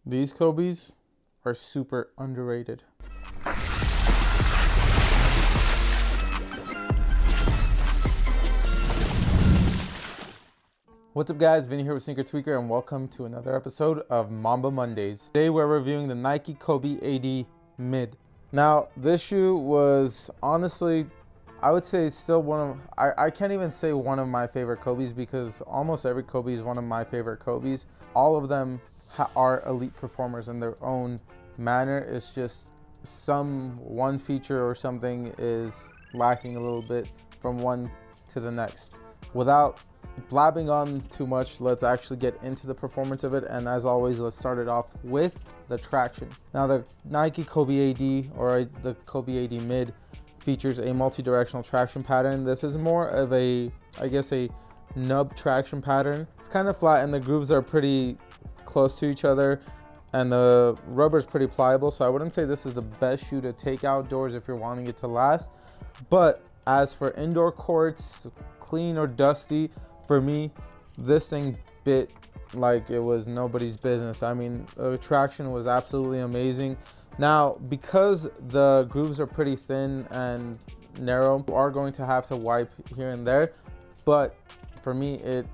These Kobe's are super underrated. What's up guys, Vinny here with Sneaker Tweaker and welcome to another episode of Mamba Mondays. Today we're reviewing the Nike Kobe AD Mid. Now this shoe was honestly, I would say still one of, I can't even say one of my favorite Kobe's because almost every Kobe is one of my favorite Kobe's. All of them are elite performers in their own manner. It's just one feature or something is lacking a little bit from one to the next. Without blabbing on too much, let's actually get into the performance of it. And as always, let's start it off with the traction. Now the Nike Kobe AD or the Kobe AD Mid features a multi-directional traction pattern. This is more of a, I guess, a nub traction pattern. It's kind of flat and the grooves are pretty close to each other and the rubber is pretty pliable, so I wouldn't say this is the best shoe to take outdoors if you're wanting it to last. But as for indoor courts, clean or dusty, for me, this thing bit like it was nobody's business. I mean, the traction was absolutely amazing. Now, because the grooves are pretty thin and narrow, you are going to have to wipe here and there. But for me, it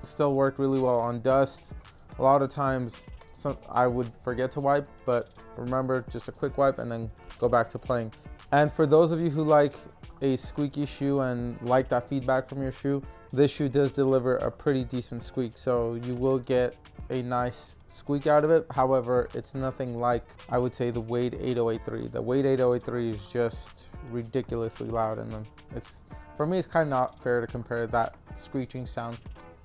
still worked really well on dust. A lot of times, I would forget to wipe, but remember, just a quick wipe and then go back to playing. And for those of you who like a squeaky shoe and like that feedback from your shoe, this shoe does deliver a pretty decent squeak, so you will get a nice squeak out of it. However, it's nothing like, I would say, the Wade 8083. The Wade 8083 is just ridiculously loud, and it's, for me, it's kind of not fair to compare that screeching sound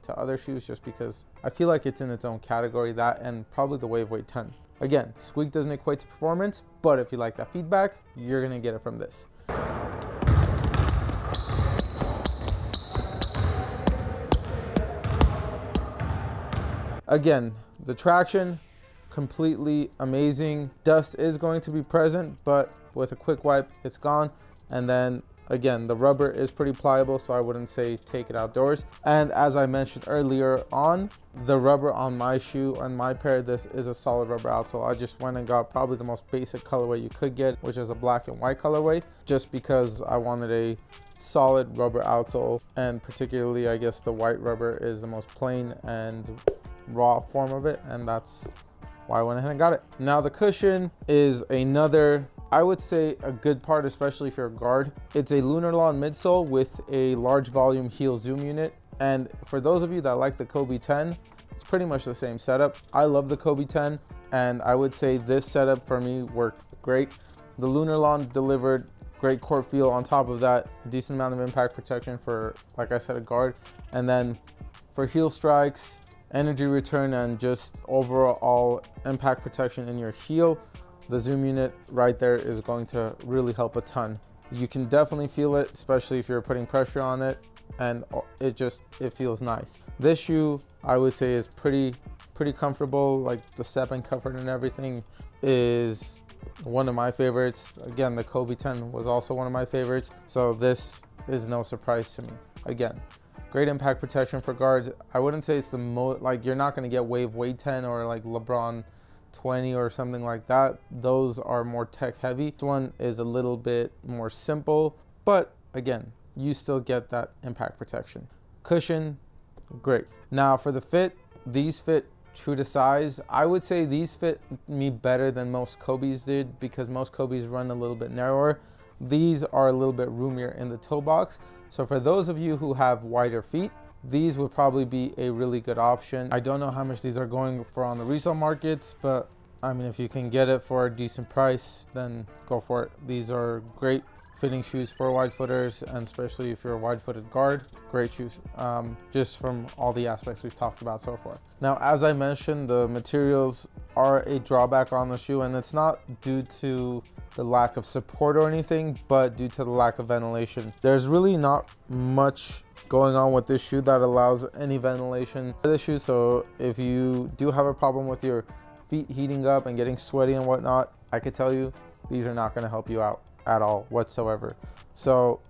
to other shoes just because I feel like it's in its own category, that and probably the Wave Weight 10. Again, squeak doesn't equate to performance, but if you like that feedback, you're gonna get it from this. Again, the traction, completely amazing. Dust is going to be present, but with a quick wipe, it's gone. And then again, the rubber is pretty pliable, so I wouldn't say take it outdoors. And as I mentioned earlier on, the rubber on my shoe, on my pair, this is a solid rubber outsole. I just went and got probably the most basic colorway you could get, which is a black and white colorway, just because I wanted a solid rubber outsole. And particularly, I guess the white rubber is the most plain and raw form of it, and that's why I went ahead and got it. Now the cushion is another, I would say, a good part, especially if you're a guard. It's a Lunar Lawn midsole with a large volume heel zoom unit. And for those of you that like the Kobe 10, it's pretty much the same setup. I love the Kobe 10, and I would say this setup for me worked great. The Lunar Lawn delivered great court feel. On top of that, a decent amount of impact protection for, like I said, a guard. And then for heel strikes, energy return, and just overall impact protection in your heel, the zoom unit right there is going to really help a ton. You can definitely feel it, especially if you're putting pressure on it, and it feels nice. This shoe, I would say, is pretty comfortable. Like the step and comfort and everything is one of my favorites. Again, the Kobe 10 was also one of my favorites, so this is no surprise to me. Again, great impact protection for guards. I wouldn't say it's the most, like, you're not going to get Wave Weight 10 or like LeBron 20 or something like that. Those are more tech heavy. This one is a little bit more simple, but again, you still get that impact protection. Cushion, great. Now for the fit, these fit true to size. I would say these fit me better than most Kobe's did because most Kobe's run a little bit narrower. These are a little bit roomier in the toe box. So for those of you who have wider feet, these would probably be a really good option. I don't know how much these are going for on the resale markets, but I mean, if you can get it for a decent price, then go for it. These are great fitting shoes for wide footers, and especially if you're a wide footed guard, great shoes, just from all the aspects we've talked about so far. Now, as I mentioned, the materials are a drawback on the shoe, and it's not due to the lack of support or anything, but due to the lack of ventilation. There's really not much going on with this shoe that allows any ventilation to the shoe. So if you do have a problem with your feet heating up and getting sweaty and whatnot, I could tell you these are not going to help you out at all whatsoever. So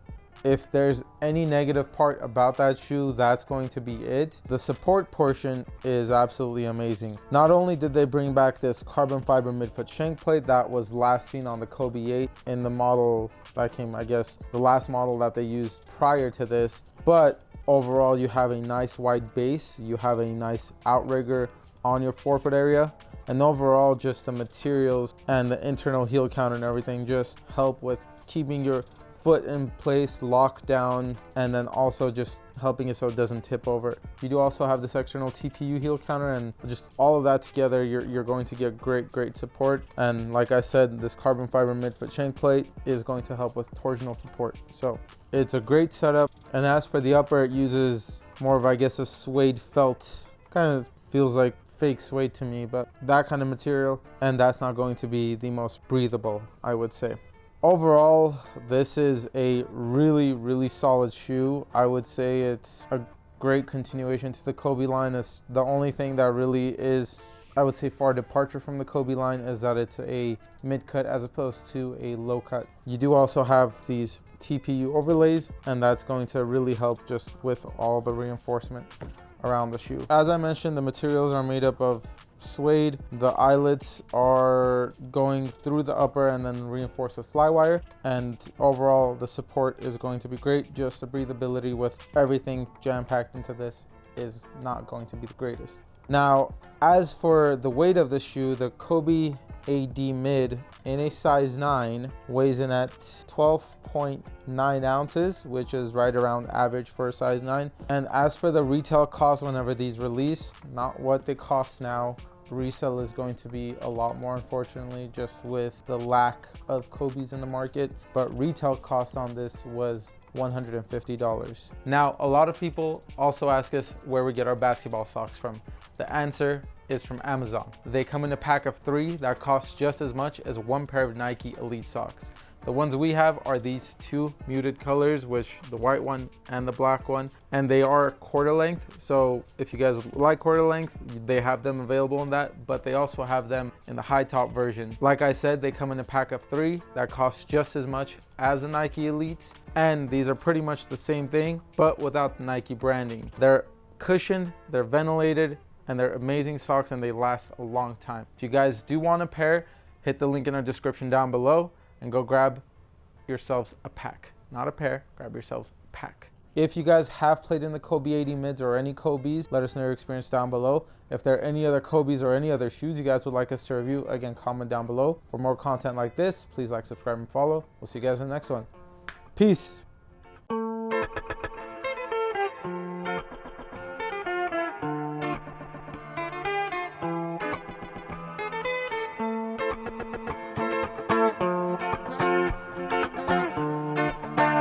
if there's any negative part about that shoe, that's going to be it. The support portion is absolutely amazing. Not only did they bring back this carbon fiber midfoot shank plate that was last seen on the Kobe 8 in the model that came, I guess, the last model that they used prior to this, but overall you have a nice wide base, you have a nice outrigger on your forefoot area, and overall just the materials and the internal heel counter and everything just help with keeping your foot in place, locked down, and then also just helping it so it doesn't tip over. You do also have this external TPU heel counter, and just all of that together, you're going to get great support. And like I said, this carbon fiber midfoot shank plate is going to help with torsional support. So it's a great setup. And as for the upper, it uses more of, I guess, a suede felt, kind of feels like fake suede to me, but that kind of material, and that's not going to be the most breathable, I would say. Overall, this is a really solid shoe. I would say it's a great continuation to the Kobe line. It's the only thing that really is, I would say, far departure from the Kobe line is that it's a mid-cut as opposed to a low cut. You do also have these TPU overlays, and that's going to really help just with all the reinforcement around the shoe. As I mentioned, the materials are made up of suede. The eyelets are going through the upper and then reinforced with fly wire, and overall the support is going to be great. Just the breathability with everything jam-packed into this is not going to be the greatest. Now, as for the weight of the shoe, the Kobe AD mid in a size 9 weighs in at 12.9 ounces, which is right around average for a size 9. And as for the retail cost whenever these release, not what they cost now. Resale is going to be a lot more, unfortunately, just with the lack of Kobe's in the market. But retail cost on this was $150. Now, a lot of people also ask us where we get our basketball socks from. The answer is from Amazon. They come in a pack of 3 that costs just as much as one pair of Nike Elite socks. The ones we have are these 2 muted colors, which the white one and the black one, and they are quarter length. So if you guys like quarter length, they have them available in that, but they also have them in the high top version. Like I said, they come in a pack of 3 that costs just as much as the Nike Elites, and these are pretty much the same thing, but without the Nike branding. They're cushioned, they're ventilated, and they're amazing socks, and they last a long time. If you guys do want a pair, hit the link in our description down below and go grab yourselves a pack. Not a pair, grab yourselves a pack. If you guys have played in the Kobe 80 mids or any Kobe's, let us know your experience down below. If there are any other Kobe's or any other shoes you guys would like us to review, again, comment down below. For more content like this, please like, subscribe, and follow. We'll see you guys in the next one. Peace.